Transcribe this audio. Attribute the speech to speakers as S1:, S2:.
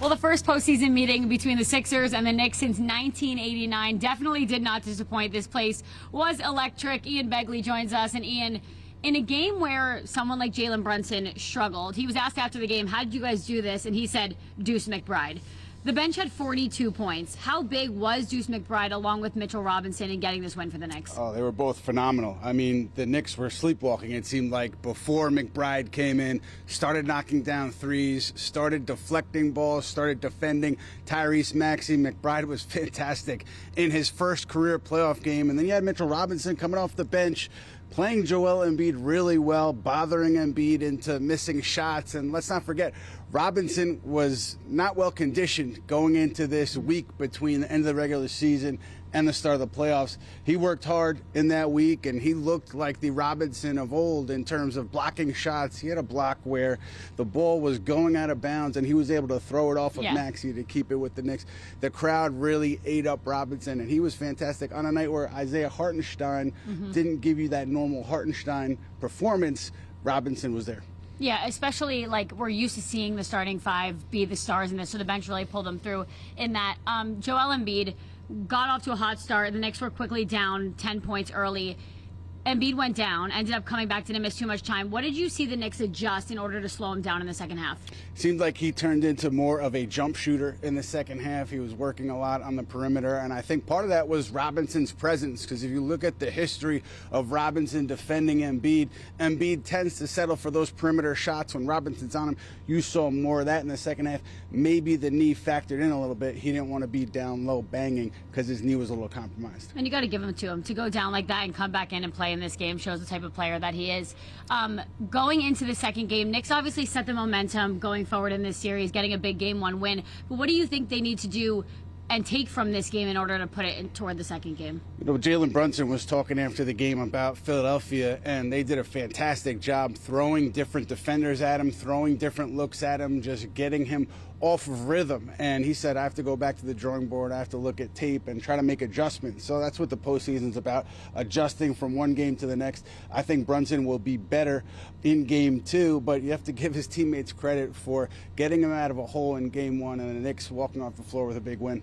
S1: Well, the first postseason meeting between the Sixers and the Knicks since 1989 definitely did not disappoint. This place was electric. Ian Begley joins us. And Ian, in a game where someone like Jalen Brunson struggled, he was asked after the game, how did you guys do this? And he said, Deuce McBride. The bench had 42 points. How big was Deuce McBride along with Mitchell Robinson in getting this win for the Knicks?
S2: Oh, they were both phenomenal. I mean, the Knicks were sleepwalking, it seemed like, before McBride came in, started knocking down threes, started deflecting balls, started defending Tyrese Maxey. McBride was fantastic in his first career playoff game. And then you had Mitchell Robinson coming off the bench, playing Joel Embiid really well, bothering Embiid into missing shots. And let's not forget, Robinson was not well conditioned going into this week between the end of the regular season and the start of the playoffs. He worked hard in that week, and he looked like the Robinson of old in terms of blocking shots. He had a block where the ball was going out of bounds, and he was able to throw it off of Maxey to keep it with the Knicks. The crowd really ate up Robinson, and he was fantastic. On a night where Isaiah Hartenstein didn't give you that normal Hartenstein performance, Robinson was there.
S1: Yeah, especially like we're used to seeing the starting five be the stars in this, so the bench really pulled them through in that. Joel Embiid got off to a hot start. The Knicks were quickly down 10 points early. Embiid went down, ended up coming back, didn't miss too much time. What did you see the Knicks adjust in order to slow him down in the second half?
S2: Seemed like he turned into more of a jump shooter in the second half. He was working a lot on the perimeter, and I think part of that was Robinson's presence, because if you look at the history of Robinson defending Embiid, Embiid tends to settle for those perimeter shots when Robinson's on him. You saw more of that in the second half. Maybe the knee factored in a little bit. He didn't want to be down low banging because his knee was a little compromised.
S1: And you got to give him to him. To go down like that and come back in and play in this game shows the type of player that he is. Going into the second game, Knicks obviously set the momentum going forward in this series, getting a big game one win. But what do you think they need to do and take from this game in order to put it toward the second game?
S2: You know, Jalen Brunson was talking after the game about Philadelphia, and they did a fantastic job throwing different defenders at him, throwing different looks at him, just getting him off of rhythm. And he said, I have to go back to the drawing board, I have to look at tape and try to make adjustments. So that's what the postseason's about, adjusting from one game to the next. I think Brunson will be better in game two, but you have to give his teammates credit for getting him out of a hole in game one and the Knicks walking off the floor with a big win.